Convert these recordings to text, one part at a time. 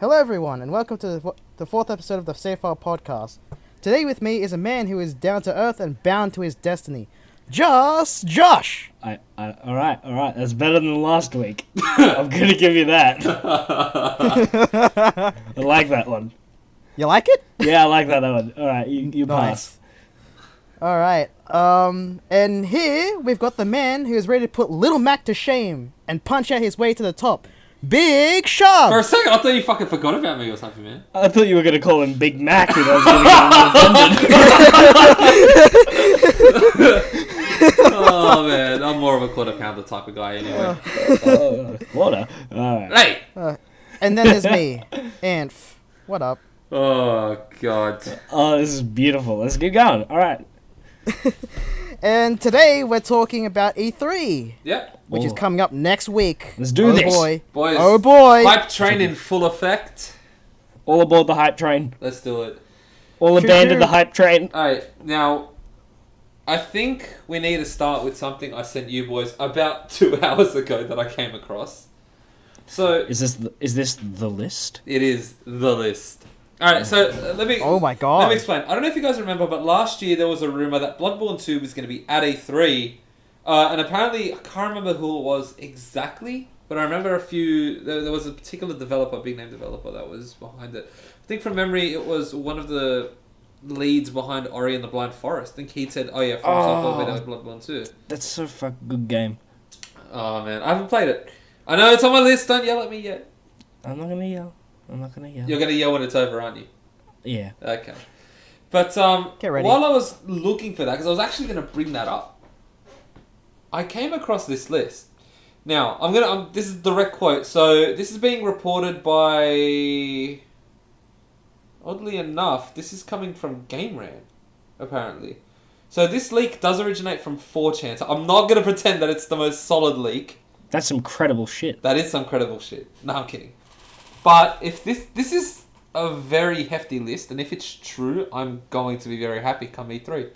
Hello everyone, and welcome to the fourth episode of the Safe File Podcast. Today with me is a man who is down to earth and bound to his destiny. Josh! All right. That's better than last week. I'm gonna give you that. I like that one. You like it? Yeah, I like that one. All right, you pass. Alright, and here we've got the man who is ready to put Little Mac to shame and punch out his way to the top. Big Charbs! For a second, I thought you fucking forgot about me or something, man. I thought you were gonna call him Big Mac, and I was gonna get Oh man, I'm more of a quarter pounder type of guy anyway. Water. All right. Hey! And then there's me, Anf. What up? Oh god. Oh, this is beautiful. Let's get going. All right. And today we're talking about E3, Yep. which is coming up next week. Let's do this. Boy. Boys. Oh boy! Hype train in full effect. All aboard the hype train. Let's do it. All abandon the hype train. Alright, now, I think we need to start with something I sent you boys about 2 hours ago that I came across. So, Is this the list? it is the list. Alright, so let me... Oh my god. Let me explain. I don't know if you guys remember, but last year there was a rumour that Bloodborne 2 was going to be at E3. And apparently, I can't remember who it was exactly, but I remember there was a particular developer, big name developer, that was behind it. I think from memory, it was one of the leads behind Ori and the Blind Forest. I think he said, oh yeah, From Software made Bloodborne 2. That's so fucking good game. Oh man, I haven't played it. I know it's on my list, don't yell at me yet. I'm not gonna yell. You're going to yell when it's over, aren't you? Yeah. Okay. But Get ready. while I was looking for that, because I was actually going to bring that up, I came across this list. Now, this is a direct quote. So, this is being reported by... Oddly enough, this is coming from GameRant, apparently. So, this leak does originate from 4chan. So I'm not going to pretend that it's the most solid leak. That's some credible shit. That is some credible shit. No, I'm kidding. But if this is a very hefty list, and if it's true, I'm going to be very happy come E3.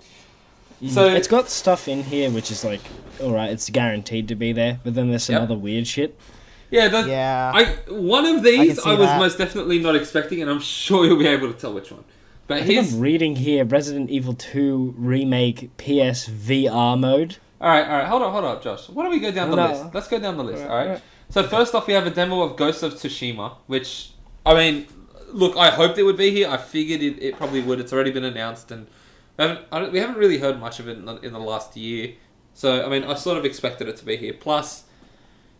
So It's got stuff in here which is like, alright, it's guaranteed to be there, but then there's some other weird shit. Yeah, one of these I was that. most definitely not expecting, and I'm sure you'll be able to tell which one. But I think I'm reading here Resident Evil 2 Remake PS VR mode. Alright, hold up, Josh. Why don't we go down the list? Let's go down the list, alright? So first off, we have a demo of Ghost of Tsushima, which, I mean, look, I hoped it would be here. I figured it probably would. It's already been announced, and we haven't really heard much of it in the last year. So, I mean, I sort of expected it to be here. Plus,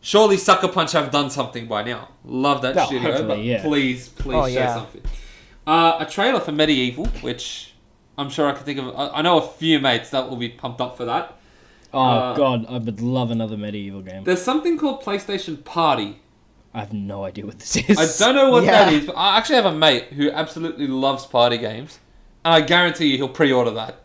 surely Sucker Punch have done something by now. Love that studio, but please show something. A trailer for Medieval, which I'm sure I can think of. I know a few mates that will be pumped up for that. Oh god, I would love another Medieval game. There's something called PlayStation Party. I have no idea what this is. I don't know what that is, but I actually have a mate who absolutely loves party games, and I guarantee you he'll pre-order that.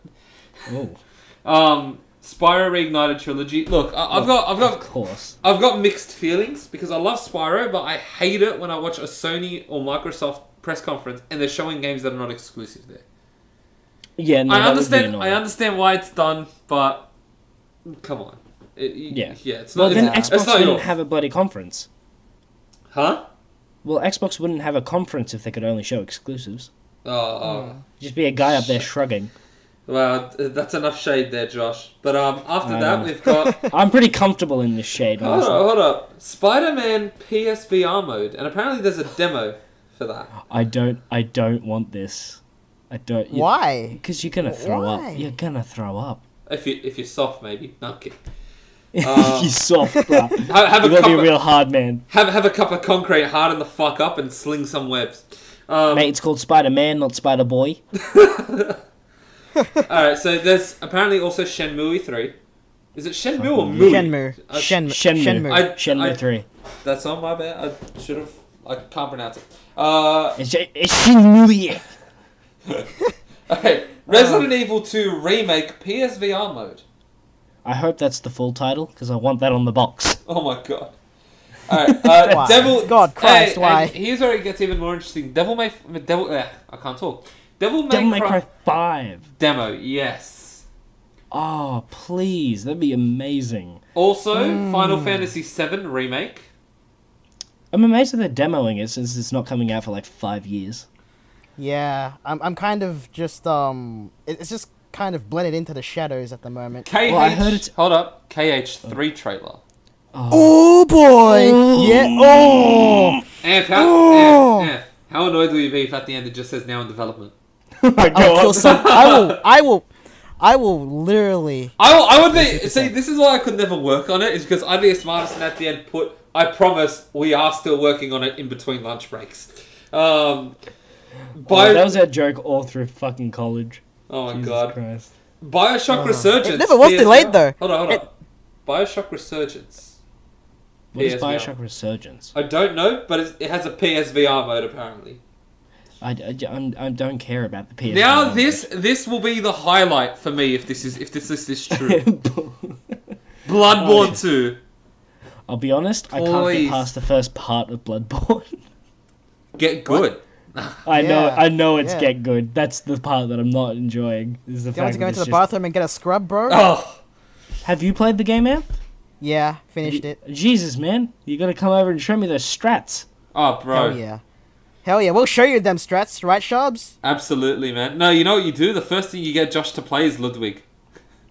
Oh. Spyro Reignited Trilogy. Look, I've got mixed feelings because I love Spyro, but I hate it when I watch a Sony or Microsoft press conference and they're showing games that are not exclusive there. Yeah, no, I understand why it's done, but come on. It's not. Well, then Xbox wouldn't have a bloody conference. Huh? Well, Xbox wouldn't have a conference if they could only show exclusives. Oh. Just be a guy up there shrugging. Well, that's enough shade there, Josh. But after that, we've got... I'm pretty comfortable in this shade. Hold up. Spider-Man PSVR mode, and apparently there's a demo for that. I don't want this. Why? Because you're gonna throw up. You're gonna throw up. If you're soft, maybe. No, I'm kidding. You're soft, bro. You gotta be a real hard man. Have a cup of concrete, harden the fuck up, and sling some webs. Mate, it's called Spider-Man, not Spider-Boy. Alright, so there's apparently also Shenmue 3. Is it Shenmue or Mui? Shenmue. Shenmue 3. That's on my bad. I can't pronounce it. It's Shenmue. Okay, Resident Evil 2 Remake PSVR mode. I hope that's the full title, because I want that on the box. Oh my god. Alright, Devil... God Christ, why? Here's where it gets even more interesting. I can't talk. Devil May Cry 5. Demo, yes. Oh, please. That'd be amazing. Also, Final Fantasy VII Remake. I'm amazed that they're demoing it since it's not coming out for like 5 years. Yeah, I'm kind of just it's just kind of blended into the shadows at the moment. KH, Well, I heard it's... hold up, KH3 trailer. Oh boy! Yeah. Oh. How annoyed will you be if at the end it just says now in development? Oh my I'll kill god. some. I will literally. I would be. See, this is why I could never work on it. Is because I'd be a smartest and at the end put. I promise we are still working on it in between lunch breaks. That was a joke all through fucking college. Oh my Jesus god. Christ. Bioshock Resurgence. It never was PSVR. delayed though. Hold on. Bioshock Resurgence. What is PSVR. Bioshock Resurgence? I don't know, but it has a PSVR mode apparently. I don't care about the PS. Now this will be the highlight for me if this is true. Bloodborne 2. I'll be honest, I can't get past the first part of Bloodborne. Get good. I know it's yeah. get good. That's the part that I'm not enjoying. Is the Do you want fact to go that into it's the just... bathroom and get a scrub, bro? Oh, Have you played the game, Amp? Yeah, finished it. Jesus, man, you gotta come over and show me those strats. oh, bro. Hell yeah, we'll show you them strats, right, Charbs? Absolutely, man. No, you know what you do? The first thing you get Josh to play is Ludwig.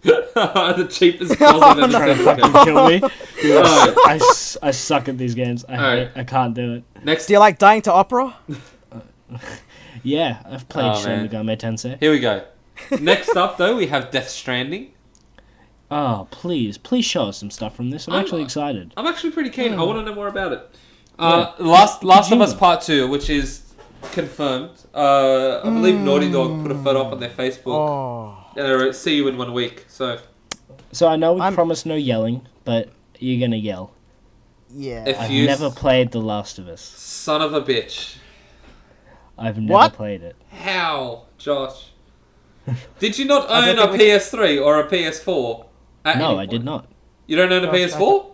The cheapest boss I've ever Trying to seen. fucking kill me. Dude, Oh. I suck at these games. I can't do it. Next, Do you like dying to opera? Yeah, I've played Oh, Shin man. Megami Tensei. here we go. Next up, though, we have Death Stranding. Oh, please show us some stuff from this. I'm actually excited. I'm actually pretty keen. I want to know more about it. Last of Us Part 2, which is confirmed. I believe Naughty Dog put a photo up on their Facebook. Oh. And they wrote, see you in 1 week. So, So I know we promised no yelling, but you're gonna yell. Yeah. If I've you never played The Last of Us. son of a bitch. I've never What? played it. How, Josh? Did you not I own don't a think PS3 or a PS4? At No, any I did point? not. You don't own a PS4?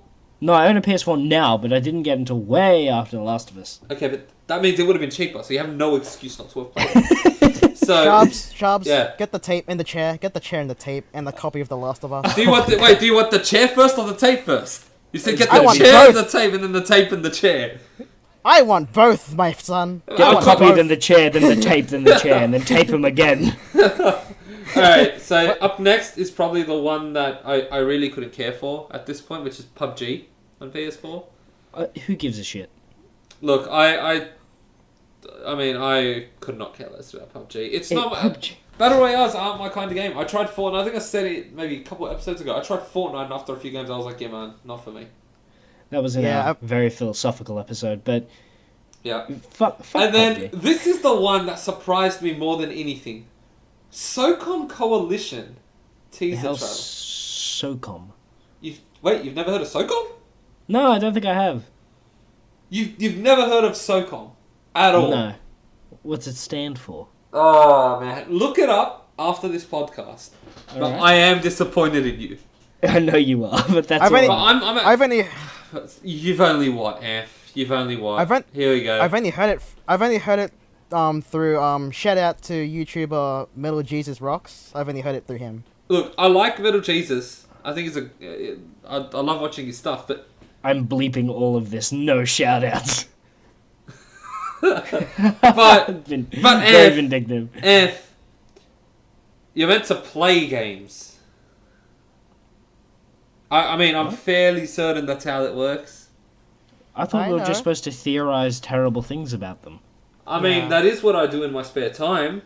No, I own a PS4 now, but I didn't get until way after The Last of Us. Okay, but that means it would have been cheaper, so you have no excuse not to have played it. So, Charbs, yeah. get the tape in the chair, get the chair in the tape, and the copy of The Last of Us. do you want the chair first or the tape first? You said get I the want chair and both. the tape, and then the tape and the chair. I want both, my son. Get I the want copy, both. then the chair, then the tape, then the chair, and then tape them again. Alright, so up next is probably the one that I really couldn't care for at this point, which is PUBG on PS4. Who gives a shit? Look, I mean, I could not care less about PUBG. It's not... PUBG. Battle Royales aren't my kind of game. I tried Fortnite. I think I said it maybe a couple of episodes ago. I tried Fortnite, and after a few games, I was like, yeah, man, not for me. That was in a very philosophical episode, but Yeah. fuck And then, PUBG. this is the one that surprised me more than anything. SOCOM Coalition The teaser hell's trailer. SOCOM? You've never heard of SOCOM? No, I don't think I have. You've never heard of SOCOM at all? No. What's it stand for? Oh, man. Look it up after this podcast. But Alright. I am disappointed in you. I know you are, but that's I've all only- right. I've only You've only what, F? You've only what? Here we go. I've only heard it through shout out to YouTuber Metal Jesus Rocks. I've only heard it through him. Look, I like Metal Jesus. I think I love watching his stuff, but I'm bleeping all of this. No shout-outs. but Very vindictive. F, you're meant to play games. I mean, I'm fairly certain that's how it works. I thought I we were know. just supposed to theorize terrible things about them. I mean, Yeah. that is what I do in my spare time.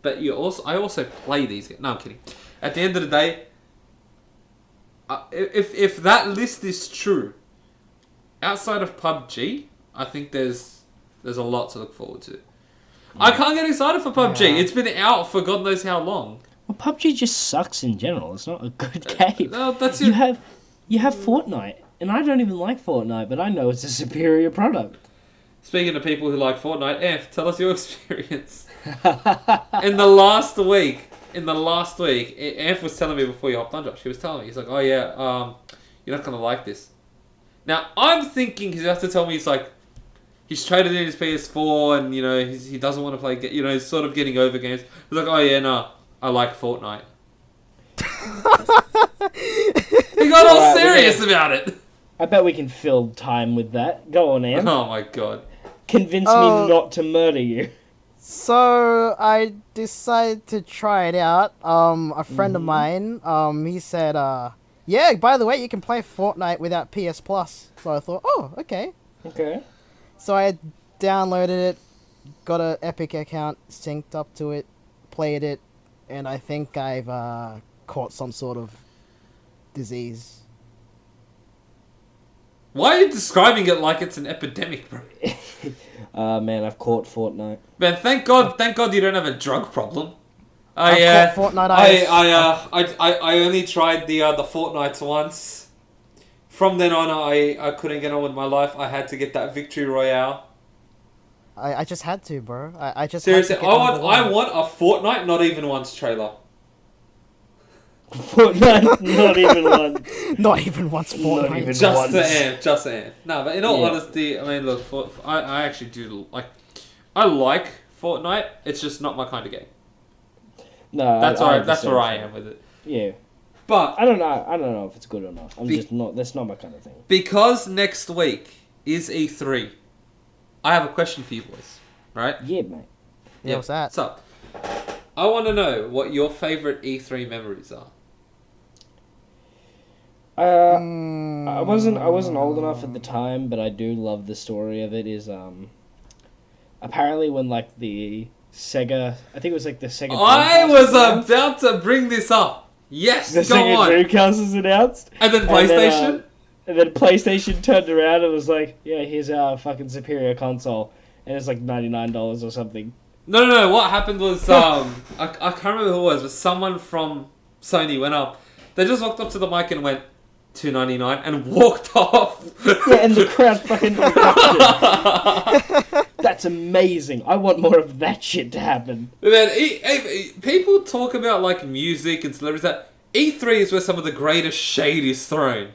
But I also play these games. No, I'm kidding. At the end of the day, if that list is true, outside of PUBG, I think there's a lot to look forward to. I can't get excited for PUBG. Yeah. It's been out for God knows how long. Well, PUBG just sucks in general. It's not a good game. No, that's You it. have Fortnite, and I don't even like Fortnite, but I know it's a superior product. Speaking of people who like Fortnite, F, tell us your experience. In the last week, F was telling me before you hopped on, Josh. He was telling me, he's like, "Oh yeah, you're not gonna like this." Now I'm thinking he's have to tell me he's traded in his PS4 and he doesn't want to play. He's sort of getting over games. He's like, "Oh yeah, no, I like Fortnite." He got all serious about it. I bet we can fill time with that. Go on, Am. Oh my god. Convince me not to murder you. So I decided to try it out. A friend of mine, he said, yeah, by the way, you can play Fortnite without PS Plus. So I thought, oh, okay. Okay. So I downloaded it, got an Epic account, synced up to it, played it, and I think I've caught some sort of disease. Why are you describing it like it's an epidemic, bro? Man, I've caught Fortnite. Man, thank God you don't have a drug problem. I've caught Fortnite. I only tried the Fortnites once. From then on, I couldn't get on with my life. I had to get that victory royale. I just had to, bro. I just seriously. Had to get I want a Fortnite not even once trailer. Fortnite, not even one. Not even once Fortnite. Not even Just once. the amp. No, but in all honesty, I mean, look, I actually do I like Fortnite. It's just not my kind of game. No, that's where I am with it. Yeah, but I don't know if it's good or not. That's not my kind of thing. Because next week is E3. I have a question for you boys. Right? Yeah, mate. Yeah, what's that? What's up? I want to know what your favorite E3 memories are. I wasn't old enough at the time, but I do love the story of it. Is apparently when like the Sega, I think it was like the Sega. I was about to bring this up. Yes, the go Sega on. Dreamcast was announced, And then PlayStation. And then PlayStation turned around and was like, "Yeah, here's our fucking superior console," and it's like $99 or something. No. What happened was I can't remember who it was, but someone from Sony went up. They just walked up to the mic and went $2.99 and walked off. Yeah, and the crowd fucking erupted. That's amazing. I want more of that shit to happen. Man, people talk about like music and celebrities. That E3 is where some of the greatest shade is thrown.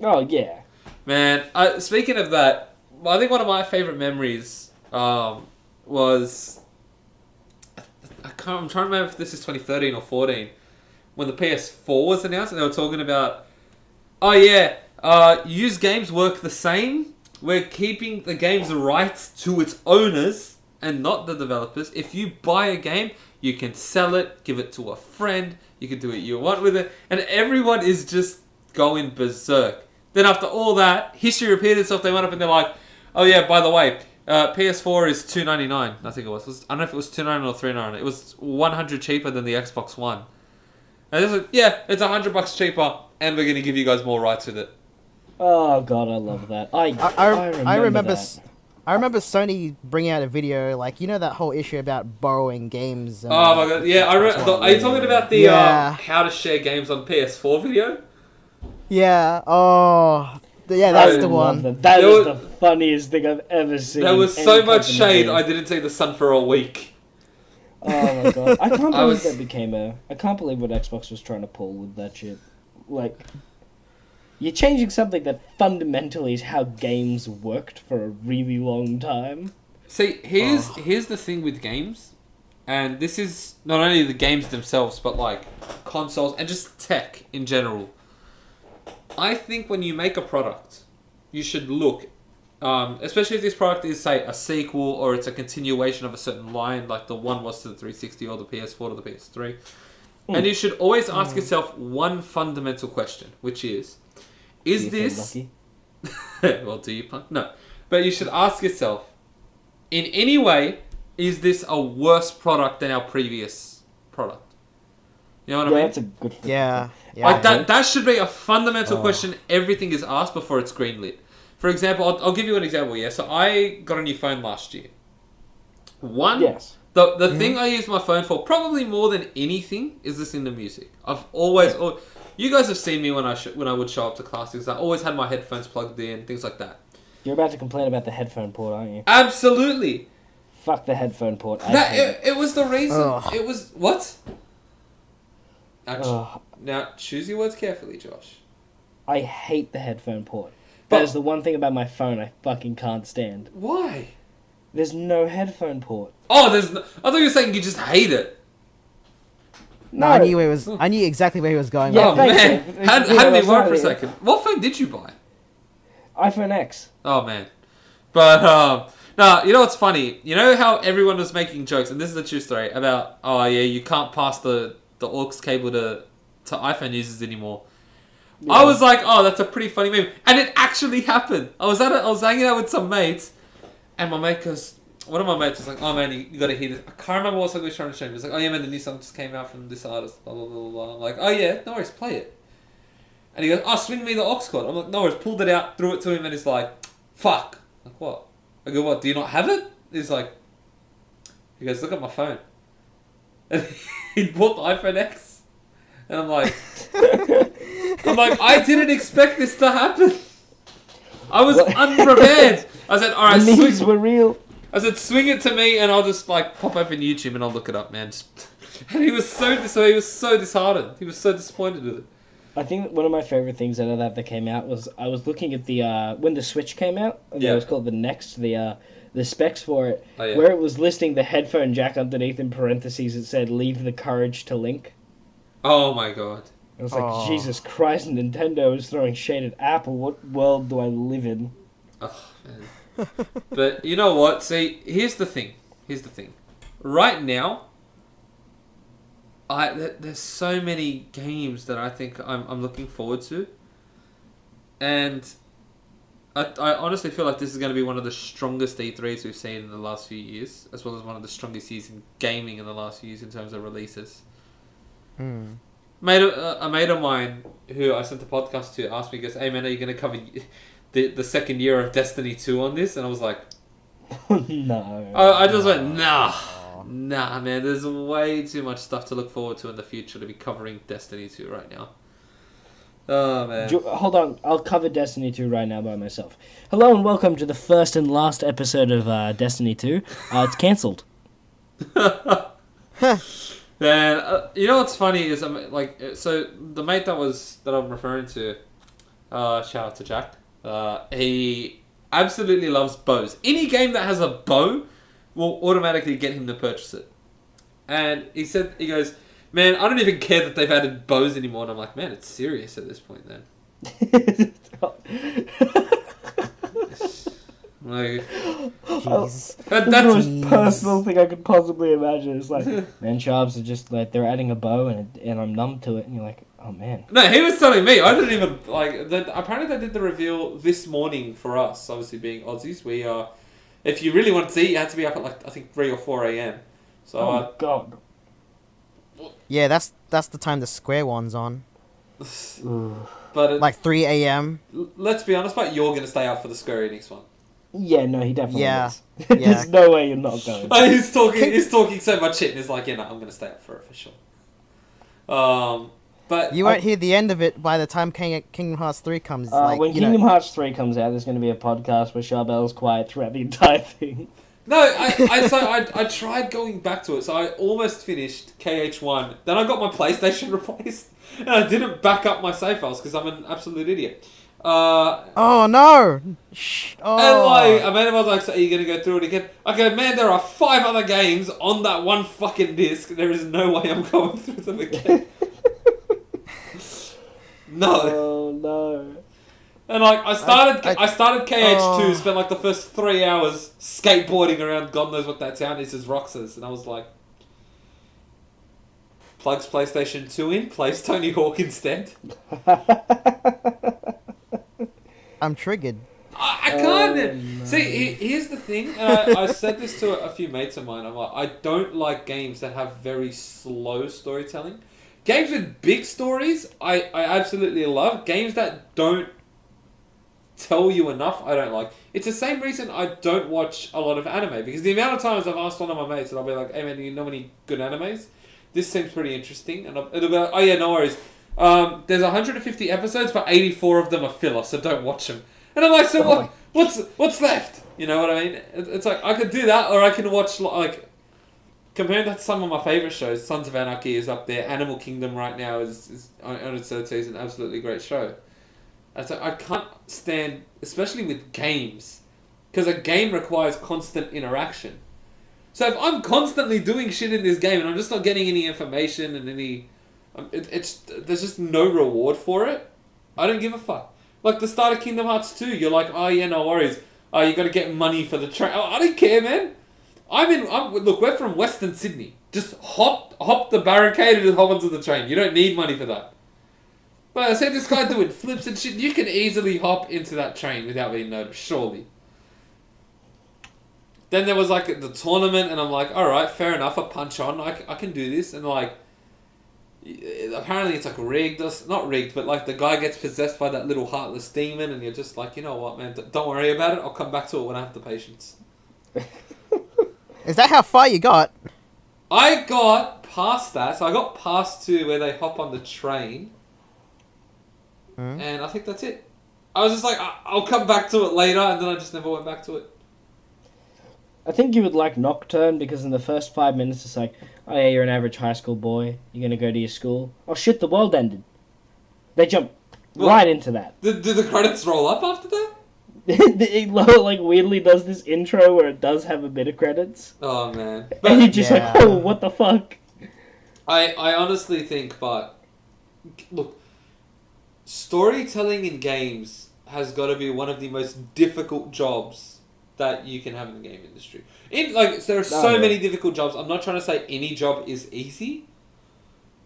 Oh yeah. Man, speaking of that, I think one of my favorite memories was I'm trying to remember if this is 2013 or 14 when the PS4 was announced and they were talking about used games work the same. We're keeping the game's rights to its owners and not the developers. If you buy a game, you can sell it, give it to a friend, you can do what you want with it, and everyone is just going berserk. Then after all that, history repeated itself. They went up and they're like, oh yeah, by the way, PS4 is $2.99. I think it was. I don't know if it was $2.99 or $3.99. It was $100 cheaper than the Xbox One. And it's like, yeah, it's $100 cheaper, and we're gonna give you guys more rights with it. Oh god, I love that. I remember that. I remember Sony bringing out a video, like, you know that whole issue about borrowing games. And, oh my god, yeah. Are you talking about the how to share games on PS4 video? Yeah. Oh, yeah, that's the one. That is the funniest thing I've ever seen. There was so much shade. I didn't see the sun for a week. Oh my god, I can't believe that became I can't believe what Xbox was trying to pull with that shit. Like, you're changing something that fundamentally is how games worked for a really long time. See, here's the thing with games, and this is not only the games themselves, but like consoles and just tech in general. I think when you make a product, you should look, especially if this product is, say, a sequel or it's a continuation of a certain line, like the one was to the 360 or the PS4 to the PS3. And you should always ask yourself one fundamental question, which is this... Well, do you punk? No. But you should ask yourself, in any way, is this a worse product than our previous product? You know what I mean? That's a good question. Yeah. Like that should be a fundamental question everything is asked before it's greenlit. For example, I'll give you an example, yeah? So I got a new phone last year. The thing I use my phone for, probably more than anything, is listening to music. I've always... You guys have seen me when I would show up to classes. I always had my headphones plugged in, things like that. You're about to complain about the headphone port, aren't you? Absolutely. Fuck the headphone port. It was the reason. It was... What? Now, choose your words carefully, Josh. I hate the headphone port. That is the one thing about my phone I fucking can't stand. Why? There's no headphone port. Oh, there's no... I thought you were saying you just hate it. No, I knew where I knew exactly where he was going. Yeah, oh man, had me worried for a second. What phone did you buy? iPhone X. Oh man, but no, you know what's funny? You know how everyone was making jokes, and this is a true story about you can't pass the aux cable to iPhone users anymore. Yeah. I was like, oh, that's a pretty funny meme, and it actually happened. I was hanging out with some mates, and my mate goes. One of my mates was like, oh man, you gotta hear this. I can't remember what song he was trying to show me. He was like, oh yeah man, the new song just came out from this artist, blah blah blah blah. I'm like, oh yeah, no worries, play it. And he goes, oh, swing me the aux cord. I'm like, no worries, pulled it out, threw it to him, and he's like, fuck. I'm like, what? I go, what, do you not have it? He's like, he goes, look at my phone. And he bought the iPhone X. And I'm like, I didn't expect this to happen. I was unprepared. I said, alright, the needs were real. I said, swing it to me, and I'll just like pop open YouTube and I'll look it up, man. And he was so disheartened. He was so disappointed with it. I think one of my favorite things out of that came out was I was looking at the when the Switch came out. It was called the Next. The specs for it, where it was listing the headphone jack underneath in parentheses. It said, "Leave the courage to link." Oh my god! I was like, Jesus Christ! Nintendo is throwing shade at Apple. What world do I live in? Oh man. But you know what? See, here's the thing. Right now, there's so many games that I think I'm looking forward to, and I honestly feel like this is going to be one of the strongest E3s we've seen in the last few years, as well as one of the strongest years in gaming in the last few years in terms of releases. A mate of mine who I sent the podcast to asked me, he goes, "Hey man, are you going to cover the second year of Destiny 2 on this?" And I was like, no. I just went, nah, man. There's way too much stuff to look forward to in the future to be covering Destiny 2 right now. Oh, man. Hold on. I'll cover Destiny 2 right now by myself. Hello and welcome to the first and last episode of Destiny 2. It's cancelled. Man, you know what's funny is, so the mate that I'm referring to, shout out to Jack, he absolutely loves bows. Any game that has a bow will automatically get him to purchase it. And he goes, man, I don't even care that they've added bows anymore. And I'm like, man, it's serious at this point then. Like, jeez. That's the most personal thing I could possibly imagine. It's like, man, Charbs are just like, they're adding a bow and I'm numb to it. And you're like, oh man. No, he was telling me. I didn't even apparently they did the reveal this morning for us. Obviously, being Aussies, we if you really want to see, you had to be up at I think 3 or 4 a.m. So, God. Yeah, that's the time the Square one's on. But 3 a.m. Let's be honest, but you're gonna stay up for the Square Enix one. Yeah, no, he definitely is. Yeah. There's no way you're not going. He's talking so much shit, and he's like, yeah, no, I'm gonna stay up for it for sure. But you won't hear the end of it by the time Kingdom Hearts 3 comes. When Kingdom Hearts 3 comes out, there's going to be a podcast where Charbel's quiet throughout the entire thing. No, I tried going back to it, so I almost finished KH1. Then I got my PlayStation replaced, and I didn't back up my save files because I'm an absolute idiot. Oh no! Shh. Oh. And a man was like, so are you going to go through it again? I go, man, there are 5 other games on that one fucking disc. There is no way I'm going through them again. No. Oh no. And I started KH2, spent the first 3 hours skateboarding around God knows what that town is as Roxas, and I was like, plugs PlayStation 2 in, plays Tony Hawk instead. I'm triggered. I can't. No. See, here's the thing, and I said this to a few mates of mine. I'm like, I don't like games that have very slow storytelling. Games with big stories, I absolutely love. Games that don't tell you enough, I don't like. It's the same reason I don't watch a lot of anime, because the amount of times I've asked one of my mates and I'll be like, hey man, do you know any good animes? This seems pretty interesting. And it'll be like, oh yeah, no worries. There's 150 episodes, but 84 of them are filler, so don't watch them. And I'm like, so what's left? You know what I mean? It's like, I could do that, or I can watch, comparing that to some of my favourite shows, Sons of Anarchy is up there. Animal Kingdom right now is on its third season, absolutely great show. I can't stand, especially with games, because a game requires constant interaction. So if I'm constantly doing shit in this game and I'm just not getting any information and there's just no reward for it, I don't give a fuck. Like the start of Kingdom Hearts 2, you're like, oh yeah, no worries. Oh, you got to get money for the train. Oh, I don't care, man. Look, we're from Western Sydney. Just hop the barricade and just hop onto the train. You don't need money for that. But I see this guy doing flips and shit. You can easily hop into that train without being noticed, surely. Then there was like the tournament, and I'm like, all right, fair enough. I punch on. I can do this, and like, apparently it's like rigged. Not rigged, but like the guy gets possessed by that little heartless demon, and you're just like, you know what, man? Don't worry about it. I'll come back to it when I have the patience. Is that how far you got? I got past that, so I got past to where they hop on the train, and I think that's it. I was just like, I'll come back to it later, and then I just never went back to it. I think you would like Nocturne because in the first 5 minutes it's like, oh yeah, you're an average high school boy. You're gonna go to your school. Oh shit, the world ended. They jump right into that. Do the credits roll up after that? It like weirdly does this intro where it does have a bit of credits. Oh man. And you're just like, oh, what the fuck? I honestly think, but look, storytelling in games has got to be one of the most difficult jobs that you can have in the game industry. There are so many difficult jobs. I'm not trying to say any job is easy,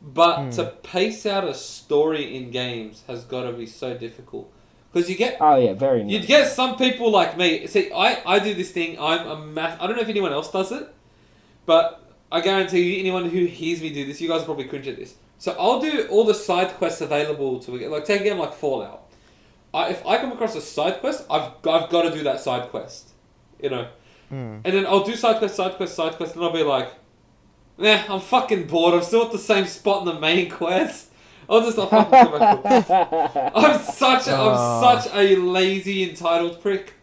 but to pace out a story in games has got to be so difficult. Because you get... Oh, yeah, very nice. You'd get some people like me... See, I do this thing. I don't know if anyone else does it, but I guarantee you, anyone who hears me do this, you guys will probably cringe at this. So I'll do all the side quests available to... Like, take a game like Fallout. If I come across a side quest, I've got to do that side quest. You know? And then I'll do side quest, and I'll be like, I'm fucking bored. I'm still at the same spot in the main quest. I'll just not fucking come back. I'm such a lazy, entitled prick.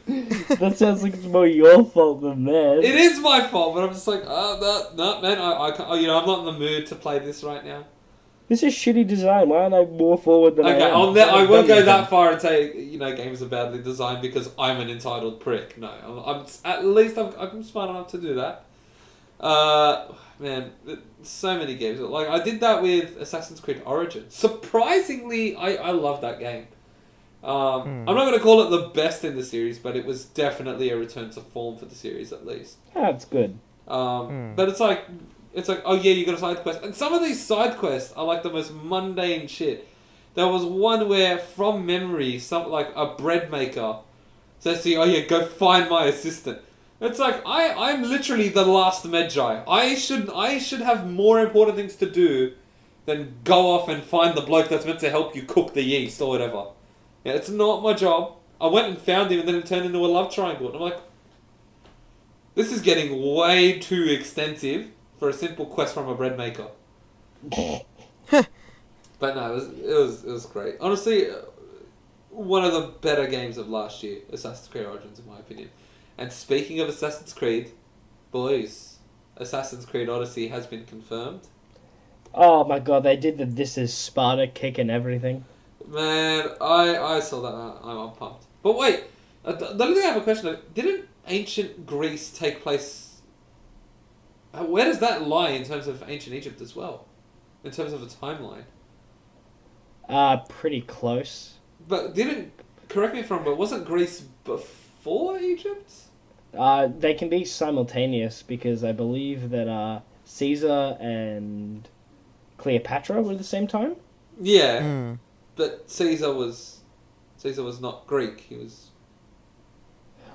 That sounds like it's more your fault than theirs. It is my fault, but I'm just like, no, man, I can't, I'm not in the mood to play this right now. This is shitty design. Why aren't I more forward than I am? I won't go that far and say, games are badly designed because I'm an entitled prick. No, I'm smart enough to do that. Man, so many games. Like, I did that with Assassin's Creed Origins. Surprisingly, I love that game. I'm not going to call it the best in the series, but it was definitely a return to form for the series, at least. That's good. But it's like, oh yeah, you got a side quest. And some of these side quests are like the most mundane shit. There was one where, from memory, like a bread maker says to you, oh yeah, go find my assistant. It's like, I'm literally the last Magi. I should have more important things to do than go off and find the bloke that's meant to help you cook the yeast or whatever. Yeah, it's not my job. I went and found him and then it turned into a love triangle. And I'm like, this is getting way too extensive for a simple quest from a bread maker. But no, it was great. Honestly, one of the better games of last year, Assassin's Creed Origins, in my opinion. And speaking of Assassin's Creed, boys, Assassin's Creed Odyssey has been confirmed. Oh my god, they did the This Is Sparta kick and everything. Man, I saw that. I'm pumped. But wait, the only thing I have a question of, didn't ancient Greece take place... Where does that lie in terms of ancient Egypt as well? In terms of a timeline? Pretty close. But correct me if I'm wrong, but wasn't Greece before Egypt? They can be simultaneous because I believe that Caesar and Cleopatra were at the same time. Yeah, but Caesar was not Greek. He was.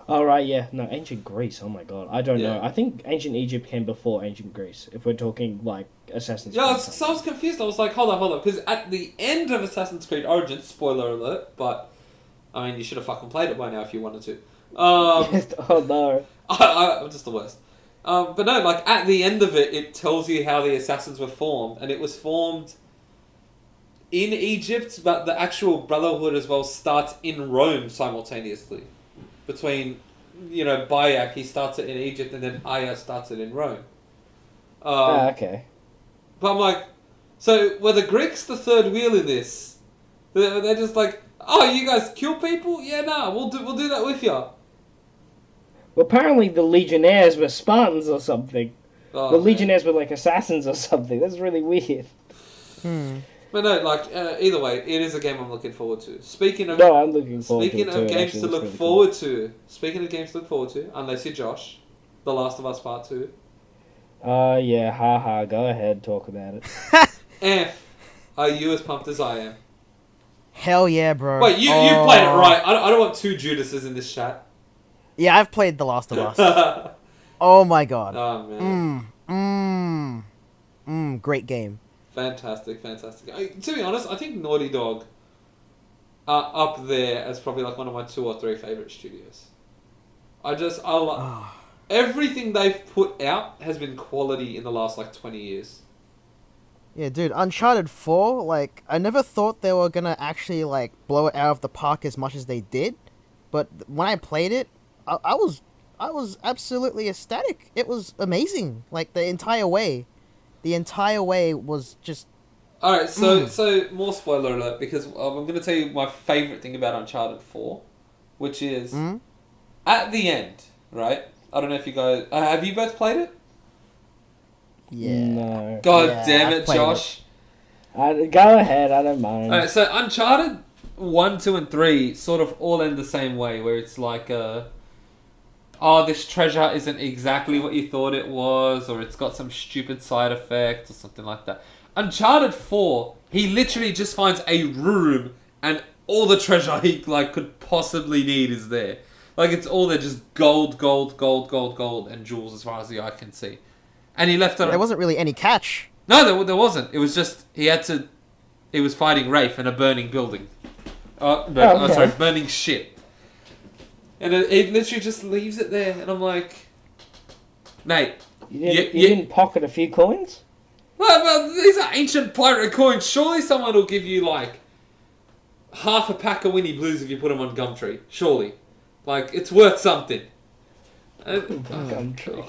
Oh right, yeah, no, ancient Greece. Oh my god, I don't know. I think ancient Egypt came before ancient Greece. If we're talking like Assassin's Creed. Yeah, so I was confused. I was like, hold on, because at the end of Assassin's Creed Origins, spoiler alert, but I mean, you should have fucking played it by now if you wanted to. Oh no. I'm just the worst. But no, like at the end of it, it tells you how the assassins were formed, and it was formed in Egypt, but the actual Brotherhood as well starts in Rome simultaneously. Between, Bayek, he starts it in Egypt, and then Aya starts it in Rome. Okay. But I'm like, so were the Greeks the third wheel in this? They're just like, oh, you guys kill people? Yeah, nah, we'll do that with you. Well, apparently the Legionnaires were Spartans or something. Oh, the Legionnaires were like assassins or something. That's really weird. But no, either way, it is a game I'm looking forward to. Speaking of I'm looking forward speaking to it of too. games Actually, to looks look really forward to. Speaking of games to look forward to, unless you're Josh, The Last of Us Part 2. Yeah, haha. Go ahead, talk about it. F, are you as pumped as I am? Hell yeah, bro. Wait, you've played it, right? I don't want two Judases in this chat. Yeah, I've played The Last of Us. Oh my god. Oh, man. Great game. Fantastic. To be honest, I think Naughty Dog are up there as probably like one of my 2 or 3 favourite studios. Everything they've put out has been quality in the last 20 years. Yeah, dude, Uncharted 4, I never thought they were gonna actually, blow it out of the park as much as they did. But when I played it, I was absolutely ecstatic. It was amazing. The entire way. The entire way was just... Alright, so more spoiler alert, because I'm going to tell you my favourite thing about Uncharted 4, which is, at the end, right? I don't know if you guys... have you both played it? Yeah. No. God damn it, Josh. Go ahead, I don't mind. Alright, so Uncharted 1, 2, and 3 sort of all end the same way, where it's this treasure isn't exactly what you thought it was, or it's got some stupid side effect, or something like that. Uncharted 4, he literally just finds a room, and all the treasure he could possibly need is there. It's all there, just gold, and jewels as far as the eye can see. And he left it. There wasn't really any catch. No, there wasn't. It was just he was fighting Rafe in a burning building. Burning ship. And it literally just leaves it there, and I'm like, Nate, you didn't pocket a few coins? Well, these are ancient pirate coins. Surely someone will give you half a pack of Winnie Blues if you put them on Gumtree. Surely, it's worth something. Gumtree.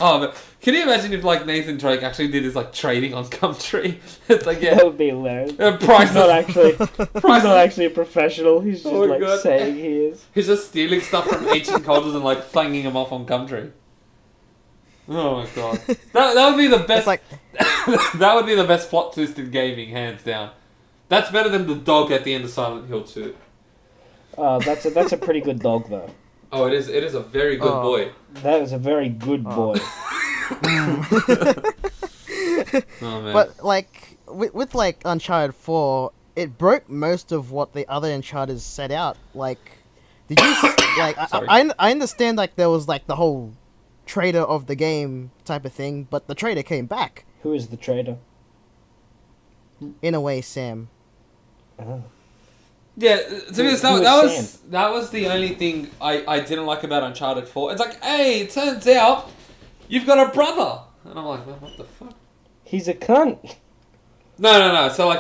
Oh, but can you imagine if Nathan Drake actually did his trading on Gumtree? It's yeah, that would be hilarious. He's not actually a professional. He's just saying he is. He's just stealing stuff from ancient cultures and flinging them off on Gumtree. Oh my god, that would be the best. That would be the best plot twist in gaming, hands down. That's better than the dog at the end of Silent Hill 2. That's a pretty good dog though. Oh, it is a very good boy. That is a very good boy. Oh man. But with Uncharted 4, it broke most of what the other Uncharted set out. Did you I understand there was the whole traitor of the game type of thing, but the traitor came back. Who is the traitor? In a way, Sam. Oh. Yeah, to be honest, that was the only thing I didn't like about Uncharted 4. It's hey, it turns out you've got a brother, and I'm like, well, what the fuck? He's a cunt. No. So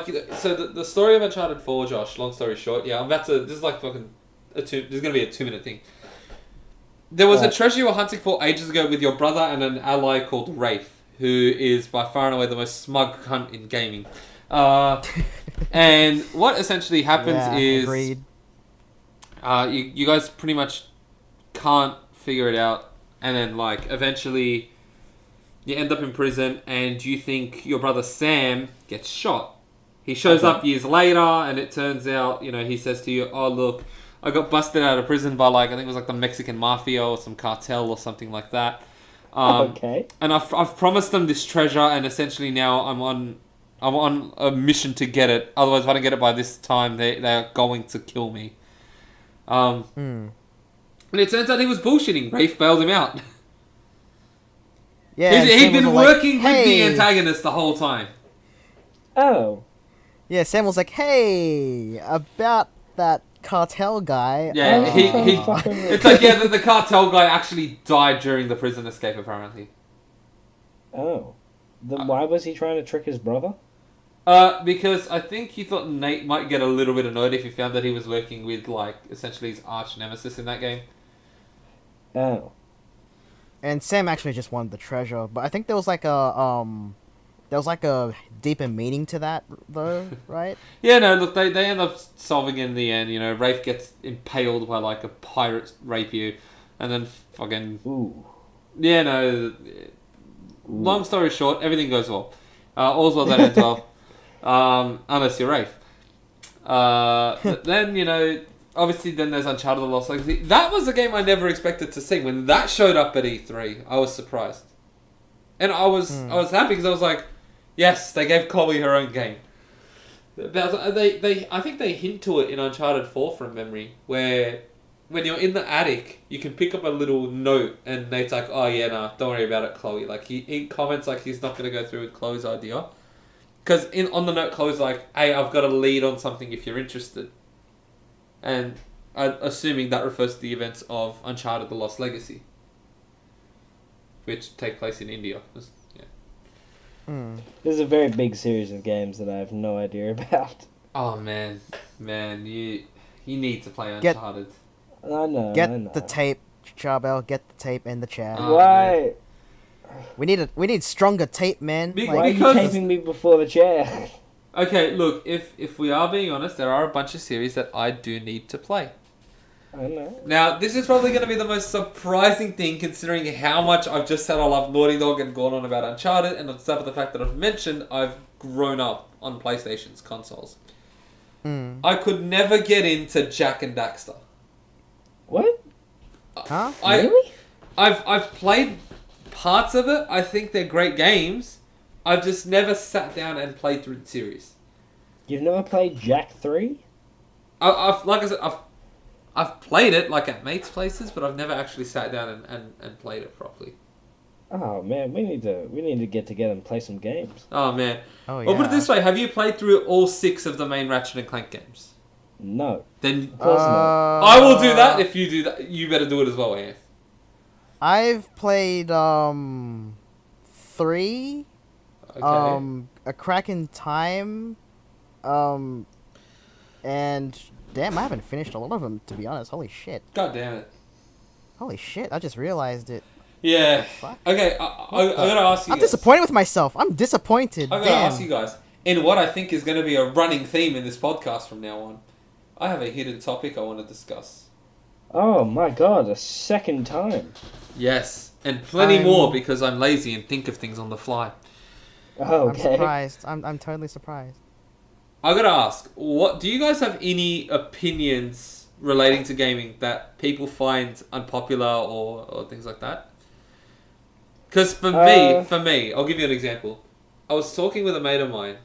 the story of Uncharted 4, Josh. Long story short, yeah, I'm about to. This is fucking this is gonna be a 2-minute thing. There was a treasure you were hunting for ages ago with your brother and an ally called Rafe, who is by far and away the most smug cunt in gaming. And what essentially happens is you guys pretty much can't figure it out, and then eventually you end up in prison, and you think your brother Sam gets shot. He shows up years later, and it turns out, he says to you, oh look, I got busted out of prison by I think it was the Mexican mafia or some cartel or something like that. Okay. And I've promised them this treasure, and essentially now I'm on a mission to get it. Otherwise, if I don't get it by this time, they are going to kill me. And it turns out he was bullshitting. Rafe bailed him out. Yeah, he'd been working with the antagonist the whole time. Oh. Yeah, Sam was hey, about that cartel guy. Yeah, it's the cartel guy actually died during the prison escape, apparently. Oh. Then why was he trying to trick his brother? Because I think he thought Nate might get a little bit annoyed if he found that he was working with, essentially his arch nemesis in that game. Oh. And Sam actually just wanted the treasure, but I think there was a deeper meaning to that, though, right? Yeah, no, look, they end up solving it in the end, Rafe gets impaled by, a pirate rapier, and then fucking... Ooh. Yeah, no... Long story short, everything goes well. All's well that ends well. unless you're Rafe. Then, obviously then there's Uncharted The Lost Legacy. That was a game I never expected to see. When that showed up at E3, I was surprised. And I was happy because I was like, yes, they gave Chloe her own game. I think they hint to it in Uncharted 4 from memory, where when you're in the attic, you can pick up a little note and Nate's like, oh yeah, nah, don't worry about it, Chloe. Like, he comments like he's not going to go through with Chloe's idea. Because on the note, Chloe's like, hey, I've got a lead on something if you're interested. And I'm assuming that refers to the events of Uncharted The Lost Legacy, which take place in India. There's a very big series of games that I have no idea about. Oh, man, you need to play Uncharted. I know. Get the tape, Charbel. Get the tape in the chat. Why? We need stronger tape, man. Why are you taping me before the chair? Okay, look, if we are being honest, there are a bunch of series that I do need to play. I know. Now, this is probably going to be the most surprising thing, considering how much I've just said I love Naughty Dog and gone on about Uncharted, and on top of the fact that I've mentioned I've grown up on PlayStation's consoles. I could never get into Jack and Daxter. What? Huh? Really? I've played parts of it. I think they're great games. I've just never sat down and played through the series. You've never played Jack 3? Like I said, I've played it like at mates' places, but I've never actually sat down and played it properly. Oh man, we need to get together and play some games. Oh man. Oh yeah. Well, put it this way: have you played through all 6 of the main Ratchet and Clank games? No. Then of course not. I will do that. If you do that, you better do it as well, Anth. I've played 3. Okay. A Crack in Time, and damn, I haven't finished a lot of them, to be honest. Holy shit! God damn it! Holy shit! I just realized it. Yeah. Fuck. Okay. I gotta ask you. I'm guys. disappointed with myself. I'm disappointed. I gotta ask you guys. In what I think is going to be a running theme in this podcast from now on, I have a hidden topic I want to discuss. Oh my god! A second time. Yes, and plenty more because I'm lazy and think of things on the fly. Oh, okay. I'm surprised. I'm totally surprised. I gotta ask, what do you guys have any opinions relating to gaming that people find unpopular or things like that? Because for me, I'll give you an example. I was talking with a mate of mine,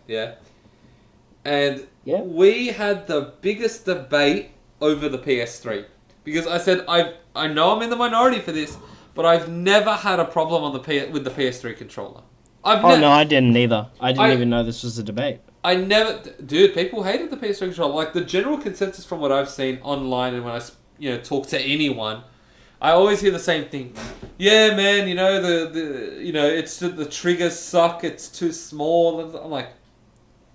and we had the biggest debate over the PS3 because I said I know I'm in the minority for this, but I've never had a problem on with the PS3 controller. No, I didn't either. I didn't even know this was a debate. Dude, people hated the PS3 controller. Like, the general consensus from what I've seen online and when I, talk to anyone, I always hear the same thing. Yeah, man, it's the triggers suck, it's too small. And I'm like,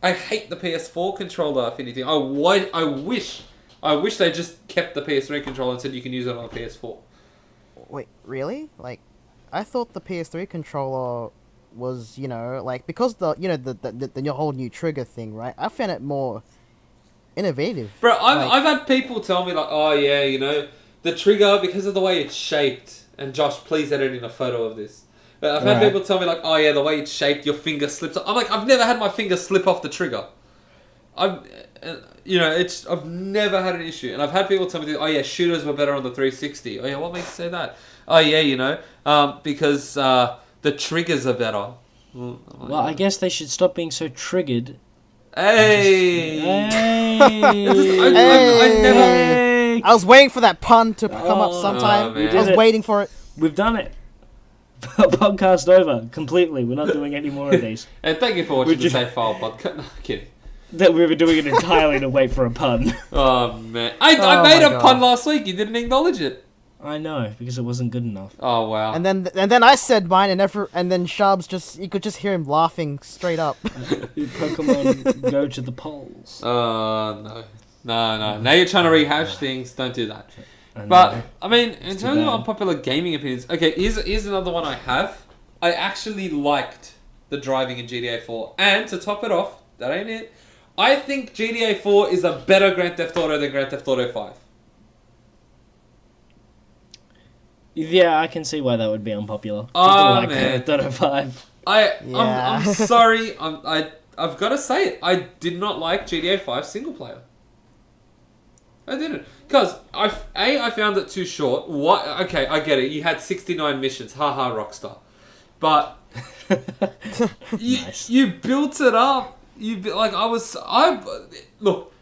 I hate the PS4 controller, if anything. I wish they just kept the PS3 controller and said you can use it on a PS4. Wait, really? Like, I thought the PS3 controller was, because the whole new trigger thing, right? I found it more innovative. Bro, I've had people tell me like, oh yeah, the trigger, because of the way it's shaped, and Josh, please edit in a photo of this. But I've had people tell me like, oh yeah, the way it's shaped, your finger slips. I'm like, I've never had my finger slip off the trigger. I've never had an issue, and I've had people tell me, oh yeah, shooters were better on the 360. Oh yeah, what makes you say that? Oh yeah, because the triggers are better. Well, I guess they should stop being so triggered. Hey! I was waiting for that pun to come up sometime. I was waiting for it. We've done it. Podcast over completely. We're not doing any more of these. And thank you for watching the Safe File podcast. No, kidding. That we were doing it entirely to wait for a pun. Oh man, I made a pun last week. You didn't acknowledge it. I know, because it wasn't good enough. Oh wow! And then I said mine, and then Charbs you could just hear him laughing straight up. Pokemon go to the polls. No. Now you're trying to rehash things. Don't do that. But I mean, in terms of unpopular gaming opinions, okay, here's another one I have. I actually liked the driving in GTA 4, and to top it off, that ain't it. I think GTA 4 is a better Grand Theft Auto than Grand Theft Auto 5. Yeah, I can see why that would be unpopular. Oh, man. Grand Theft Auto 5. I'm sorry. I've got to say it. I did not like GTA 5 single player. I didn't. Because I found it too short. What? Okay, I get it. You had 69 missions. Haha, Rockstar. But you built it up. Look,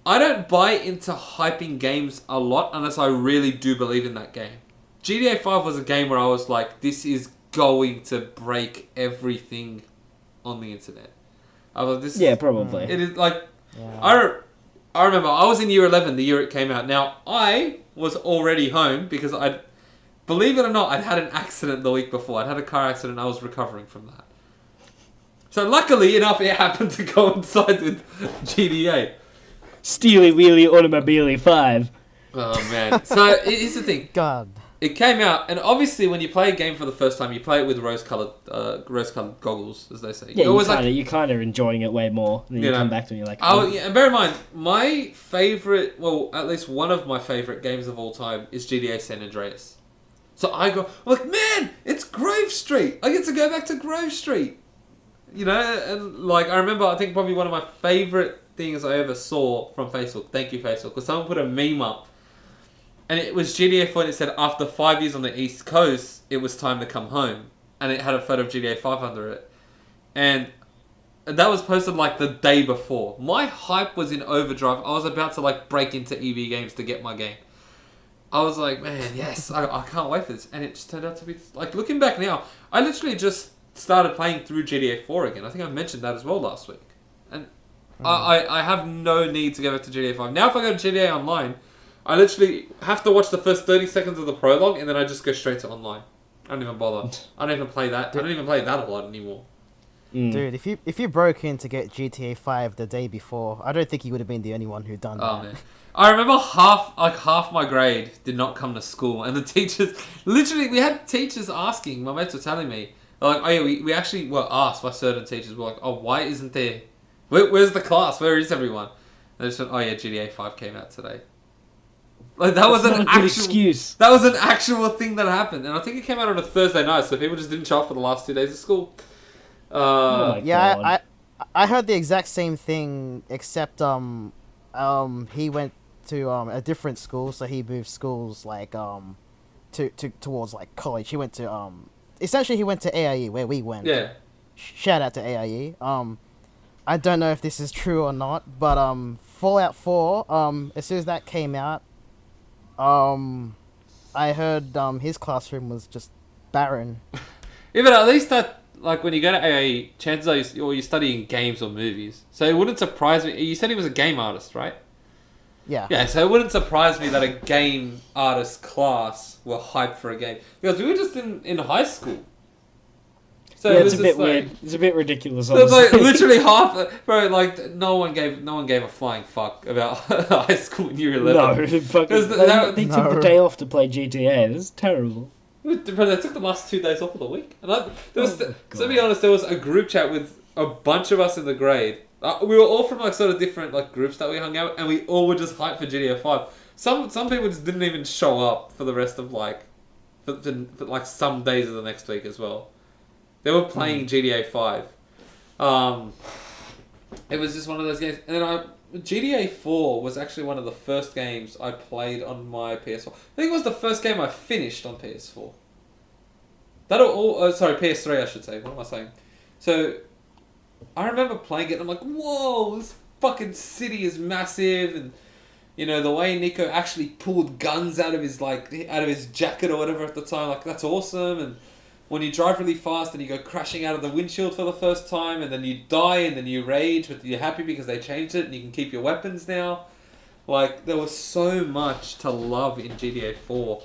I don't buy into hyping games a lot unless I really do believe in that game. GTA 5 was a game where I was like, this is going to break everything on the internet. I was like, yeah, probably. It is like, I remember I was in year 11 the year it came out. Now, I was already home because believe it or not, I'd had an accident the week before. I'd had a car accident and I was recovering from that. So luckily enough, it happened to coincide with GTA. Steely Wheelie Automobile 5. Oh, man. So, here's the thing. God. It came out, and obviously when you play a game for the first time, you play it with rose-coloured goggles, as they say. Yeah, you're kind of enjoying it way more. And then you come back to it and you're like... And bear in mind, my favourite, well, at least one of my favourite games of all time is GTA San Andreas. So I'm like, man, it's Grove Street. I get to go back to Grove Street. You know, and like, I remember, I think probably one of my favourite things I ever saw from Facebook, thank you Facebook, because someone put a meme up. And it was GTA 4 and it said, after 5 years on the East Coast, it was time to come home. And it had a photo of GTA 5 under it. And that was posted like the day before. My hype was in overdrive. I was about to like break into EV Games to get my game. I was like, man, yes, I can't wait for this. And it just turned out to be, like, looking back now, I literally just started playing through GTA 4 again. I think I mentioned that as well last week. And I have no need to go back to GTA 5. Now if I go to GTA Online... I literally have to watch the first 30 seconds of the prologue and then I just go straight to online. I don't even bother. I don't even play that. I don't even play that a lot anymore. Dude, if you broke in to get GTA 5 the day before, I don't think you would have been the only one who done that. Oh man. I remember half my grade did not come to school and the teachers, literally we had teachers asking, my mates were telling me, like, oh yeah, we actually were asked by certain teachers, we're like, oh, why isn't there, where's the class? Where is everyone? And they just went, oh yeah, GTA 5 came out today. Like that was an actual excuse. That was an actual thing that happened, and I think it came out on a Thursday night, so people just didn't show up for the last 2 days of school. I heard the exact same thing, except he went to a different school, so he moved schools like towards like college. He went to essentially he went to AIE where we went. Yeah. Shout out to AIE. I don't know if this is true or not, but Fallout 4 as soon as that came out. I heard his classroom was just barren. Yeah, but at least that, like, when you go to AAE, chances are you're studying games or movies. So it wouldn't surprise me. You said he was a game artist, right? Yeah. Yeah, so it wouldn't surprise me that a game artist class were hyped for a game. Because we were just in high school. So yeah, it was it's a bit like, weird. It's a bit ridiculous. So it's like literally half, bro. Like no one gave a flying fuck about high school in year 11. No, fucking, they took the day off to play GTA. This is terrible. Bro, they took the last 2 days off of the week, and to be honest, there was a group chat with a bunch of us in the grade. We were all from like sort of different like groups that we hung out, and we all were just hyped for GTA 5. Some people just didn't even show up for the rest of like for like some days of the next week as well. They were playing GTA 5. It was just one of those games. And then GTA 4 was actually one of the first games I played on my PS4. I think it was the first game I finished on PS4. PS3 I should say. What am I saying? So, I remember playing it and I'm like, whoa, this fucking city is massive. And, you know, the way Nico actually pulled guns out of his jacket or whatever at the time, like, that's awesome. And when you drive really fast and you go crashing out of the windshield for the first time and then you die and then you rage, but you're happy because they changed it and you can keep your weapons now. Like, there was so much to love in GTA 4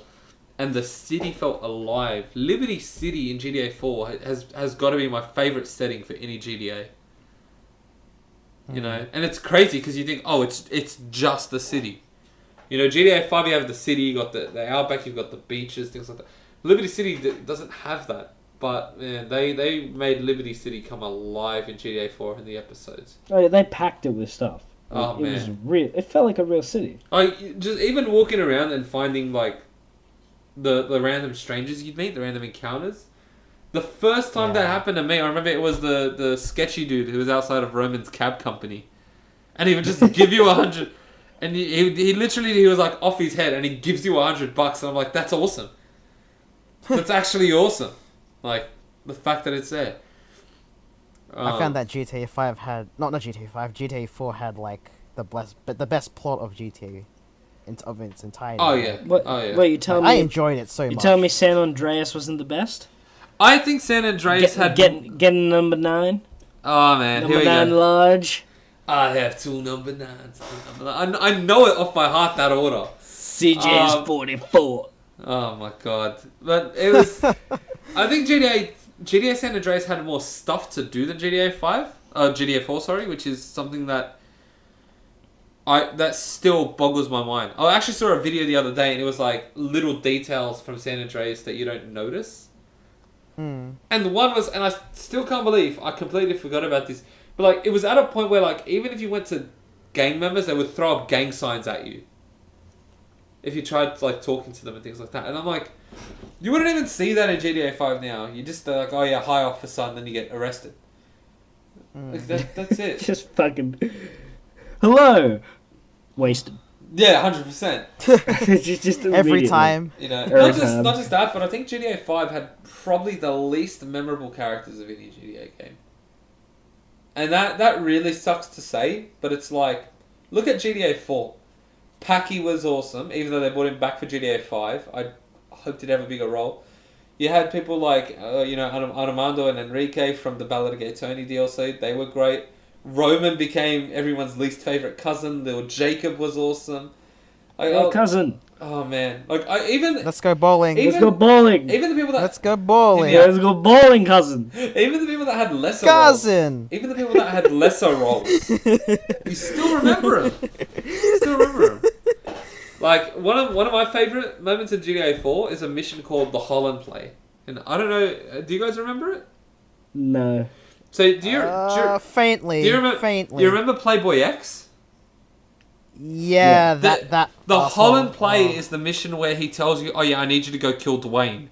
and the city felt alive. Liberty City in GTA 4 has got to be my favourite setting for any GTA. You know? And it's crazy because you think, oh, it's just the city. You know, GTA 5 you have the city, you got the outback, you've got the beaches, things like that. Liberty City doesn't have that, but man, they made Liberty City come alive in GTA 4 in the episodes. Oh, yeah, they packed it with stuff. Oh, man. It was real. It felt like a real city. Like, just even walking around and finding like the random strangers you'd meet, the random encounters, The first time that happened to me, I remember it was the sketchy dude who was outside of Roman's cab company, and he would just give you 100, and he literally he was like off his head, and he gives you $100, and I'm like, that's awesome. That's actually awesome. Like the fact that it's there. I found that GTA 5 had not GTA 5, GTA 4 had like the best plot of GTA of its entirety. Oh yeah. Wait, you tell me I enjoyed it so much. You tell me San Andreas wasn't the best? I think San Andreas had getting number 9. Oh man, number here we 9 go. large. I have 2 number 9s. I know it off by heart, that order. CJ's 44. Oh my god. But it was... I think GTA San Andreas had more stuff to do than GTA 4, sorry, which is something that still boggles my mind. I actually saw a video the other day, and it was like little details from San Andreas that you don't notice. And the one was, and I still can't believe I completely forgot about this, but like it was at a point where like even if you went to gang members, they would throw up gang signs at you if you tried like talking to them and things like that. And I'm like, you wouldn't even see that in GTA 5 now. You just like, oh yeah, hi officer, and then you get arrested. Like that's it. Just fucking hello, wasted. Yeah, 100%. just every time. You know, not just that, but I think GTA 5 had probably the least memorable characters of any GTA game. And that really sucks to say, but it's like, look at GTA 4. Packy was awesome, even though they brought him back for GTA 5. I hoped he'd have a bigger role. You had people like, Armando and Enrique from the Ballad of Gay Tony DLC. They were great. Roman became everyone's least favorite cousin. Little Jacob was awesome. Cousin. Oh man! Let's go bowling. Let's go bowling. Even the people that let's go bowling. Let's go bowling, cousin. Even the people that had lesser cousin. roles. Even the people that had lesser roles. You still remember them. Like one of my favorite moments in GTA 4 is a mission called the Holland Play, and I don't know. Do you guys remember it? No. So faintly. Do you remember? Faintly. Do you remember Playboy X? Yeah, The asshole. Holland Play is the mission where he tells you, "Oh yeah, I need you to go kill Dwayne,"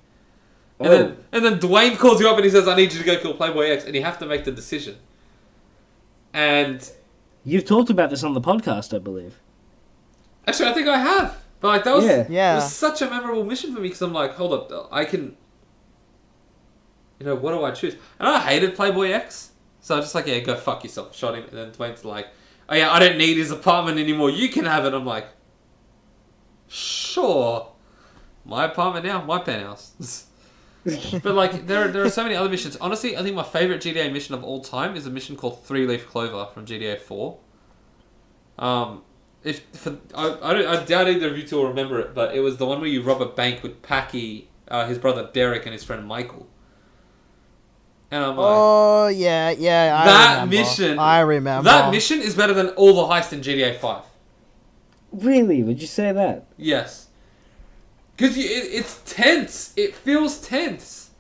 and then Dwayne calls you up and he says, "I need you to go kill Playboy X," and you have to make the decision. And you've talked about this on the podcast, I believe. Actually, I think I have. But like that was yeah. It was such a memorable mission for me because I'm like, hold up, I can. You know, what do I choose? And I hated Playboy X. So I was just like, yeah, go fuck yourself. Shot him. And then Dwayne's like, oh yeah, I don't need his apartment anymore. You can have it. I'm like, sure. My apartment now, my penthouse. But like, there are so many other missions. Honestly, I think my favourite GTA mission of all time is a mission called 3-Leaf Clover from GTA 4. I doubt either of you two will remember it, but it was the one where you rob a bank with Packy, his brother Derek, and his friend Michael. And I'm like, oh yeah, I remember. That mission is better than all the heists in GTA 5. Really? Would you say that? Yes. Because it's tense. It feels tense.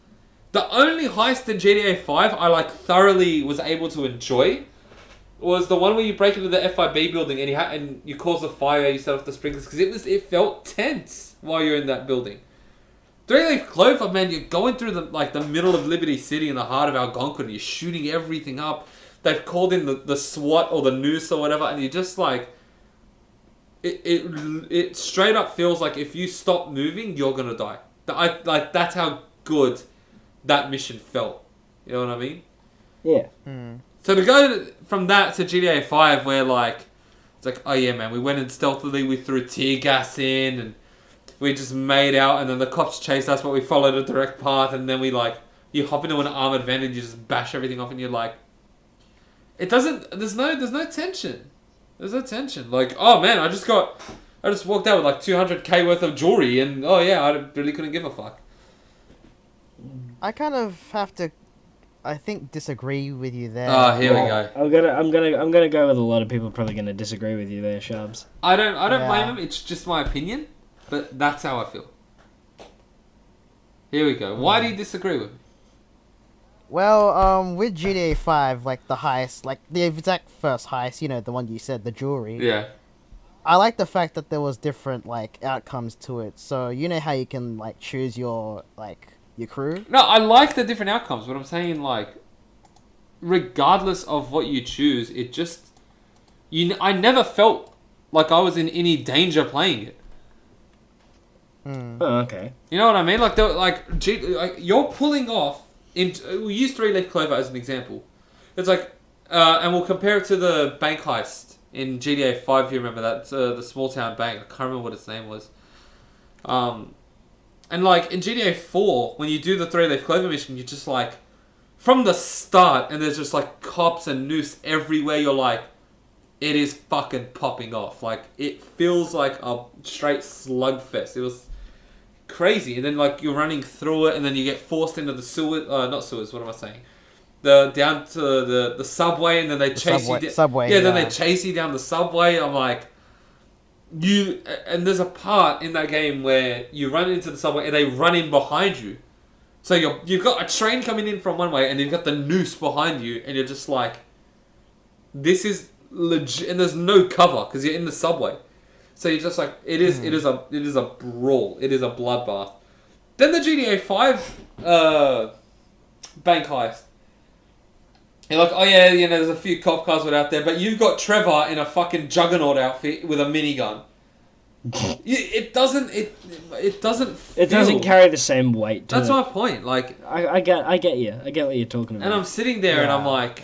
The only heist in GTA 5 I thoroughly was able to enjoy was the one where you break into the FIB building and you cause a fire, you set off the sprinklers, because it felt tense while you're in that building. 3-Leaf Clover, man, you're going through the middle of Liberty City in the heart of Algonquin, and you're shooting everything up. They've called in the SWAT or the noose or whatever, and you're just like, it straight up feels like if you stop moving, you're gonna die. That's how good that mission felt. You know what I mean? Yeah. So to go from that to GTA 5, where it's like, oh yeah, man, we went in stealthily, we threw tear gas in, and we just made out, and then the cops chased us, but we followed a direct path, and then you hop into an armored van and you just bash everything off, and you're like, there's no tension. There's no tension. Like, oh man, I just walked out with $200K worth of jewelry, and oh yeah, I really couldn't give a fuck. I kind of have to, I think, disagree with you there. Oh, here we go. I'm gonna go with a lot of people probably gonna disagree with you there, Charbs. I don't blame them. It's just my opinion, but that's how I feel. Here we go. Why do you disagree with me? Well, with GTA 5, the heist, the exact first heist, the one you said, the jewelry. Yeah. I like the fact that there was different, outcomes to it. So, you know how you can, choose your, your crew. No, I like the different outcomes, but I'm saying, like, regardless of what you choose, it just... I never felt like I was in any danger playing it. Oh, okay. You know what I mean? Like, you're pulling off... We'll use Three Leaf Clover as an example. It's like... and we'll compare it to the bank heist in GTA 5, if you remember that. The small town bank. I can't remember what its name was. And, like, in GTA 4, when you do the Three Leaf Clover mission, you're just, like... From the start, and there's just, like, cops and noose everywhere, you're like... It is fucking popping off. Like, it feels like a straight slugfest. It was crazy. And then, like, you're running through it, and then you get forced into the sewers... not sewers, what am I saying? Down to the subway, and then they chase you... Subway, then they chase you down the subway. I'm like... And there's a part in that game where you run into the subway and they run in behind you. So you've got a train coming in from one way and you've got the noose behind you, and you're just like, this is legit, and there's no cover because you're in the subway. So you're just like, it is a brawl. It is a bloodbath. Then the GTA 5 bank heist. You're like, oh yeah, there's a few cop cars out there, but you've got Trevor in a fucking juggernaut outfit with a minigun. It doesn't carry the same weight. That's my point. Like, I get you. I get what you're talking about. And I'm sitting there and I'm like,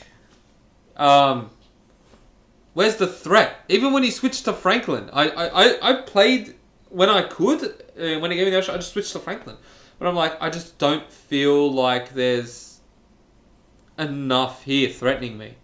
where's the threat? Even when he switched to Franklin, I played when I could. When he gave me the option, I just switched to Franklin. But I'm like, I just don't feel like there's enough here threatening me.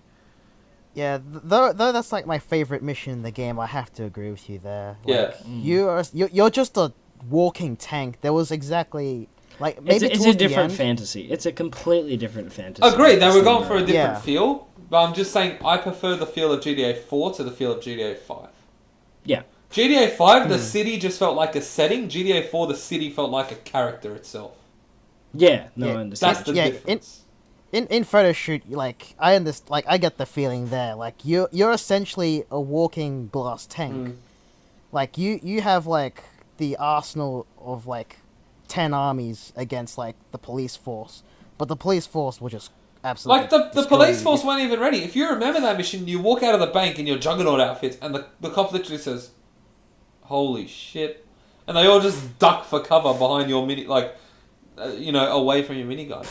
Yeah, though that's like my favorite mission in the game. I have to agree with you there. Like, yeah, you're just a walking tank. There was exactly like maybe it's a different fantasy. It's a completely different fantasy. Agreed. Now we're going for a different feel, but I'm just saying I prefer the feel of GTA 4 to the feel of GTA 5. Yeah. GTA 5, the city just felt like a setting. GTA 4, the city felt like a character itself. Yeah, I understand. That's the difference. In photo shoot, like I understand, like I get the feeling there. Like you're essentially a walking glass tank. Like you have like the arsenal of like 10 armies against like the police force, but the police force will just absolutely like the police force weren't even ready. If you remember that mission, you walk out of the bank in your juggernaut outfits, and the cop literally says, "Holy shit!" and they all just duck for cover behind your away from your minigun.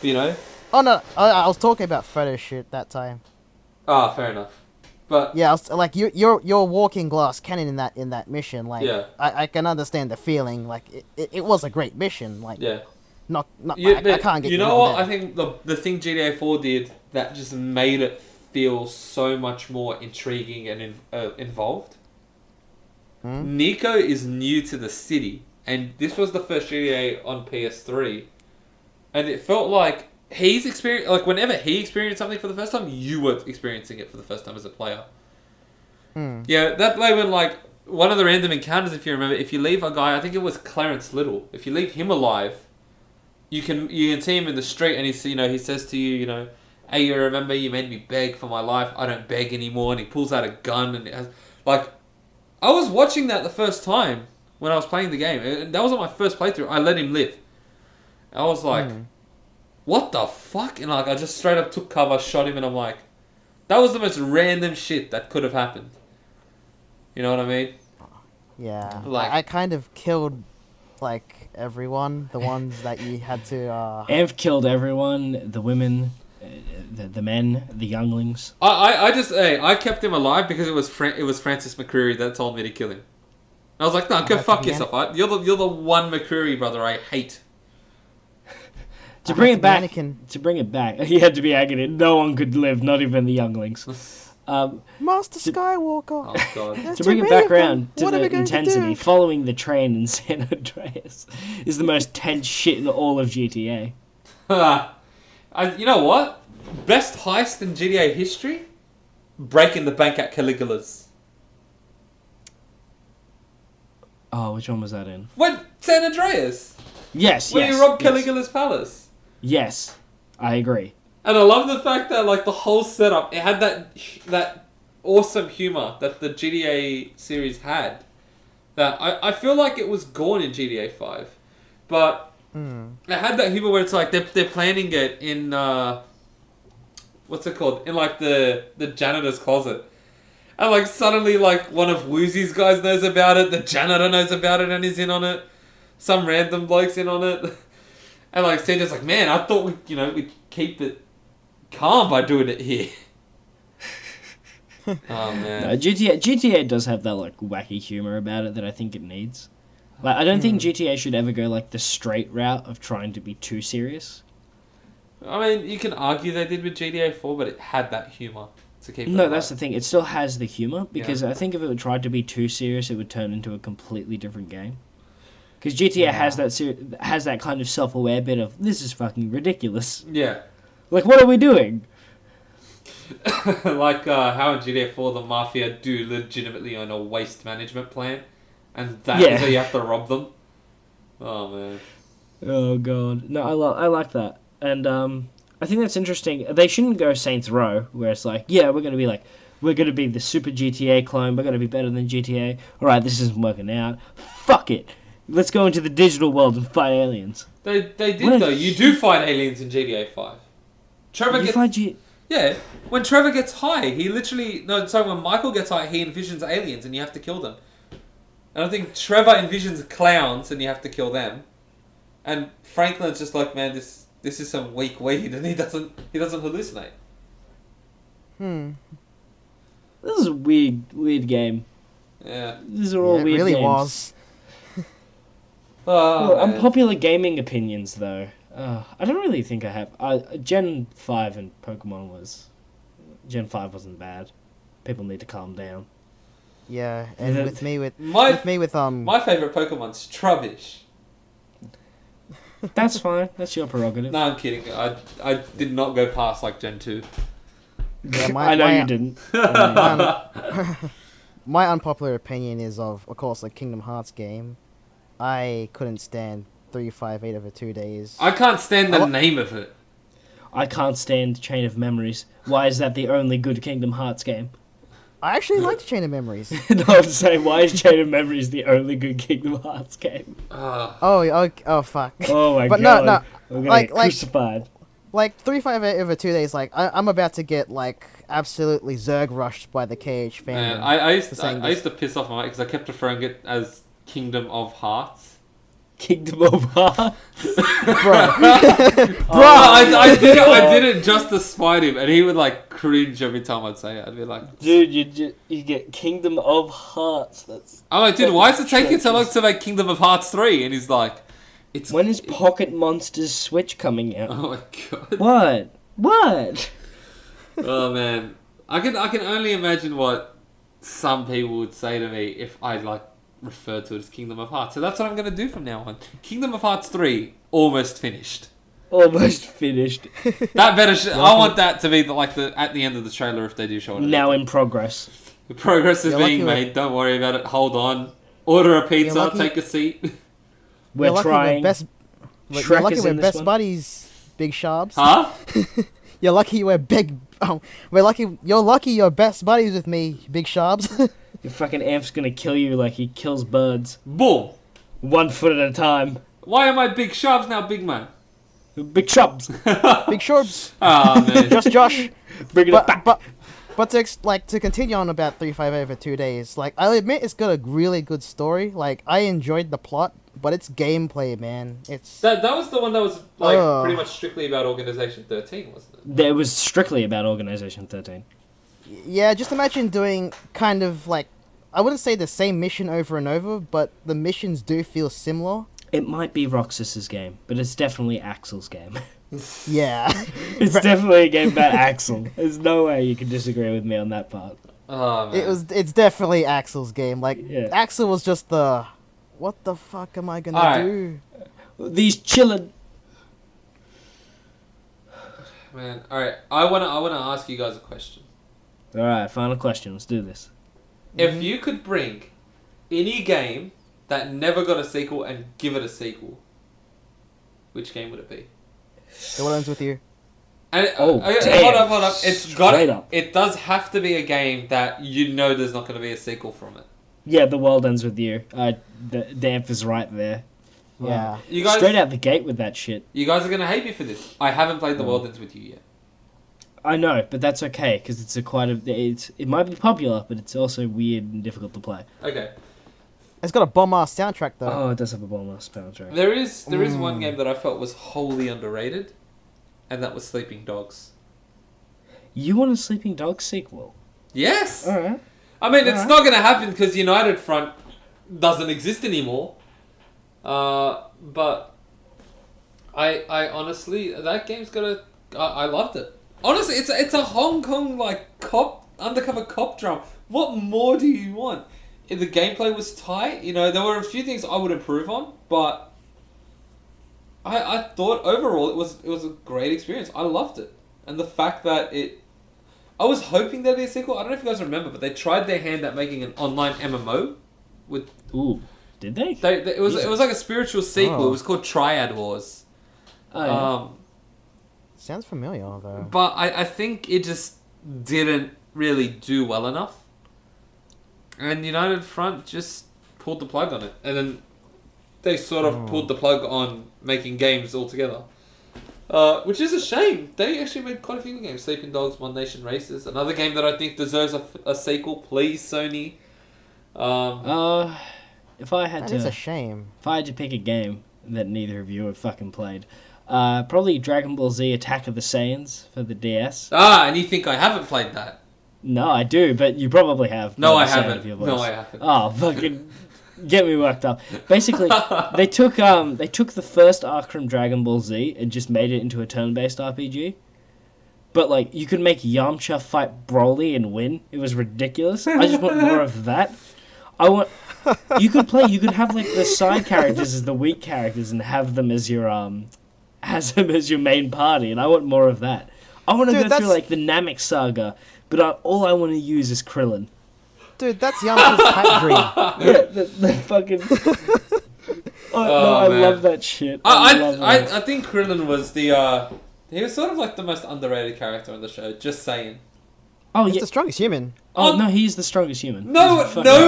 You know. Oh no! I was talking about photo shoot that time. Ah, fair enough. But yeah, I was, like you're walking glass cannon in that mission. Like, yeah. I can understand the feeling. Like it was a great mission. Like, yeah, not I can't get. You know what? I think the thing GTA 4 did that just made it feel so much more intriguing and involved. Nico is new to the city, and this was the first GTA on PS3, and it felt like. He's experienced, like, whenever he experienced something for the first time, you were experiencing it for the first time as a player. Yeah, that way when, like, one of the random encounters, if you remember, if you leave a guy, I think it was Clarence Little, if you leave him alive, you can see him in the street, and he says to you, hey, you remember you made me beg for my life, I don't beg anymore, and he pulls out a gun, and it has, like, I was watching that the first time when I was playing the game, and that wasn't my first playthrough, I let him live. I was like... What the fuck? And like, I just straight up took cover, shot him, and I'm like, that was the most random shit that could have happened. You know what I mean? Yeah. Like, I kind of killed, like, everyone. The ones that you had to, Amp killed everyone. The women, the men, the younglings. I kept him alive because it was Francis McCreary that told me to kill him. I was like, no, go fuck yourself. Right? You're the one McCreary brother I hate. To bring it back, he had to be agony. No one could live, not even the younglings. Master Skywalker. Oh god. To bring it back around to the intensity, following the train in San Andreas is the most tense shit in all of GTA. You know what? Best heist in GTA history? Breaking the bank at Caligula's. Oh, which one was that in? When San Andreas. Yes, When you robbed Caligula's palace. Yes, I agree. And I love the fact that like the whole setup, it had that awesome humor that the GTA series had. That I feel like it was gone in GTA 5, but It had that humor where it's like they're planning it in what's it called? In like the janitor's closet. And like suddenly like one of Woozy's guys knows about it, the janitor knows about it and he's in on it. Some random bloke's in on it. And like CJ's like, man, I thought we'd keep it calm by doing it here. Oh man. No, GTA does have that like wacky humor about it that I think it needs. Like I don't think GTA should ever go like the straight route of trying to be too serious. I mean, you can argue they did with GTA 4, but it had that humor to keep it No, alive. that's the thing. It still has the humor because I think if it tried to be too serious, it would turn into a completely different game. Because GTA has that kind of self-aware bit of this is fucking ridiculous. Yeah. Like, what are we doing? Like how in GTA 4 the Mafia do legitimately own a waste management plan, and that is how you have to rob them. Oh man. Oh god. No, I like that. And I think that's interesting. They shouldn't go Saints Row, where it's like, yeah, we're going to be the super GTA clone, we're going to be better than GTA. Alright, this isn't working out. Fuck it. Let's go into the digital world and fight aliens. They did though. You do fight aliens in GTA 5. Yeah, when Trevor gets high, when Michael gets high, he envisions aliens and you have to kill them. And I think Trevor envisions clowns and you have to kill them. And Franklin's just like, man, this is some weak weed, and he doesn't hallucinate. This is a weird game. Yeah. These are all weird It really games. was. Unpopular gaming opinions, though. I don't really think I have. Gen 5 and Pokemon Gen 5 wasn't bad. People need to calm down. Yeah, and my favourite Pokemon's Trubbish. That's fine. That's your prerogative. No, I'm kidding. I did not go past like Gen 2. Yeah, I know you didn't. My unpopular opinion is of course, a Kingdom Hearts game. I couldn't stand 358 over 2 days. I can't stand the name of it. I can't stand Chain of Memories. Why is that the only good Kingdom Hearts game? I actually liked Chain of Memories. No, I'm saying, why is Chain of Memories the only good Kingdom Hearts game? Oh, fuck. Oh my but god. No, we're gonna get crucified. Like 358 over 2 days, like I'm about to get like absolutely Zerg rushed by the KH fan. Man, I used to piss off my mate because I kept referring it as Kingdom of Hearts. Kingdom of Hearts? Bro. I did it just to spite him, and he would like cringe every time I'd say it. I'd be like, dude, you get Kingdom of Hearts. That's. I'm like, dude, why is it taking so long to make Kingdom of Hearts 3? And he's like, when is Pocket Monsters Switch coming out? Oh my god. What? Oh man, I can only imagine what some people would say to me if I like referred to it as Kingdom of Hearts. So that's what I'm going to do from now on. Kingdom of Hearts 3 almost finished. Almost finished. That better. I want that to be at the end of the trailer if they do show it. Now in progress. The progress is being made. Don't worry about it. Hold on. Order a pizza. Take a seat. We're trying. You're lucky we're best buddies, Big Charbs. Huh? You're lucky we're big. We're lucky. You're lucky you're best buddies with me, Big Charbs. Your fucking amp's gonna kill you like he kills birds. Boom. 1 foot at a time. Why am I Big Charbs now, big man? Big Charbs. Big Charbs. Oh man. Just Josh. Bring it back. But to continue on about 358 over 2 days, like I'll admit it's got a really good story. Like I enjoyed the plot, but it's gameplay, man. It's that was the one that was like pretty much strictly about Organization 13, wasn't it? It was strictly about Organization 13. Yeah, just imagine doing kind of like, I wouldn't say the same mission over and over, but the missions do feel similar. It might be Roxas's game, but it's definitely Axel's game. Yeah. It's definitely a game about Axel. There's no way you can disagree with me on that part. Oh man. It's definitely Axel's game. Like Axel was just the, what the fuck am I gonna do? These chillin'. Man, alright. I wanna ask you guys a question. Alright, final question. Let's do this. If you could bring any game that never got a sequel and give it a sequel, which game would it be? The one ends with you. And, damn. Hold up. It does have to be a game that you know there's not going to be a sequel from it. Yeah, The World Ends With You. The amp is right there. Yeah. You guys, straight out the gate with that shit. You guys are gonna hate me for this. I haven't played the World Ends with you yet. I know, but that's okay because it might be popular, but it's also weird and difficult to play. Okay. It's got a bomb-ass soundtrack, though. Oh, it does have a bomb-ass soundtrack. There is one game that I felt was wholly underrated, and that was Sleeping Dogs. You want a Sleeping Dogs sequel? Yes! Alright. I mean, it's not going to happen because United Front doesn't exist anymore. But I honestly, that game's got a... I loved it. Honestly, it's a Hong Kong, like, undercover cop drama. What more do you want? The gameplay was tight. You know, there were a few things I would improve on, but I thought overall it was a great experience. I loved it. And the fact that I was hoping there'd be a sequel. I don't know if you guys remember, but they tried their hand at making an online MMO with... Ooh, did they? It was like a spiritual sequel. Oh. It was called Triad Wars. Oh, yeah. Sounds familiar, though. But I think it just didn't really do well enough. And United Front just pulled the plug on it. And then they sort of pulled the plug on making games altogether. Which is a shame. They actually made quite a few games. Sleeping Dogs, One Nation Races. Another game that I think deserves a sequel. Please, Sony. If I had That to... is a shame. If I had to pick a game that neither of you have fucking played, probably Dragon Ball Z Attack of the Saiyans for the DS. And you think I haven't played that? No, I do, but you probably have. No, I haven't. Oh, fucking get me worked up. Basically, they took the first arc from Dragon Ball Z and just made it into a turn-based RPG. But like, you could make Yamcha fight Broly and win. It was ridiculous. I just want more of that. You could have like the side characters as the weak characters and have them as your main party, and I want more of that. I want to go through like the Namek saga, but all I want to use is Krillin. Dude, that's Yamcha's pipe dream. Yeah, the fucking... I love that shit. I think Krillin was he was sort of like the most underrated character on the show. Just saying. Oh, He's yeah. the strongest human. Oh, no, he's the strongest human. No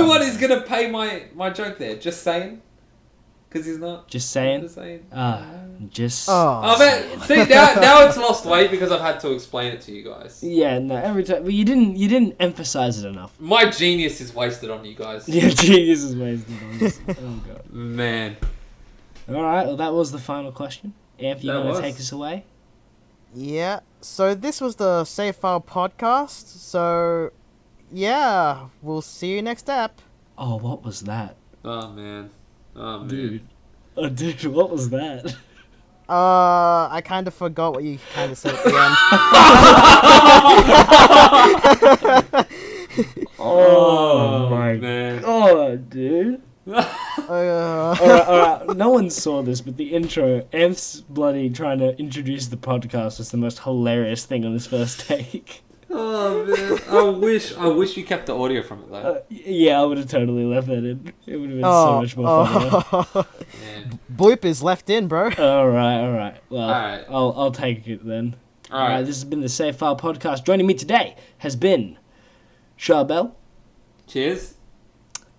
one is going to pay my joke there. Just saying. Because he's not. Just saying? Just saying. Just... Oh, man. See, now it's lost weight because I've had to explain it to you guys. Yeah, no, every time... But you didn't emphasize it enough. My genius is wasted on you guys. Yeah, genius is wasted on us. Oh, God. Man. Alright, well, that was the final question. Amph, you want to take us away? Yeah. So this was the Save File podcast. So, yeah. We'll see you next ep. Oh, what was that? Oh, man. Oh, man. Dude. Oh, dude, what was that? I kind of forgot what you kind of said at the end. Oh, my man. God, dude. Alright. No one saw this, but the intro, Amph's bloody trying to introduce the podcast was the most hilarious thing on his first take. Oh, man. I wish you kept the audio from it, though. Yeah, I would have totally left that in. It would have been so much more fun. Bloopers left in, bro. Alright. Well, Alright. I'll take it then. Alright. This has been the Save File Podcast. Joining me today has been Charbs. Cheers.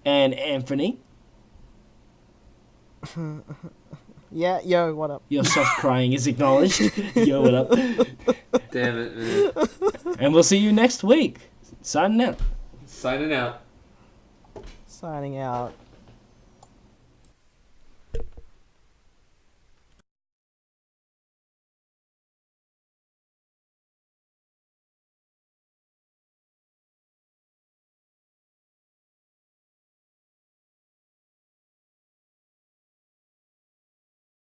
And Anthony. Yeah, yo, what up? Your soft crying is acknowledged. Yo, what up? Damn it, man. And we'll see you next week. Signing out. Signing out. Signing out.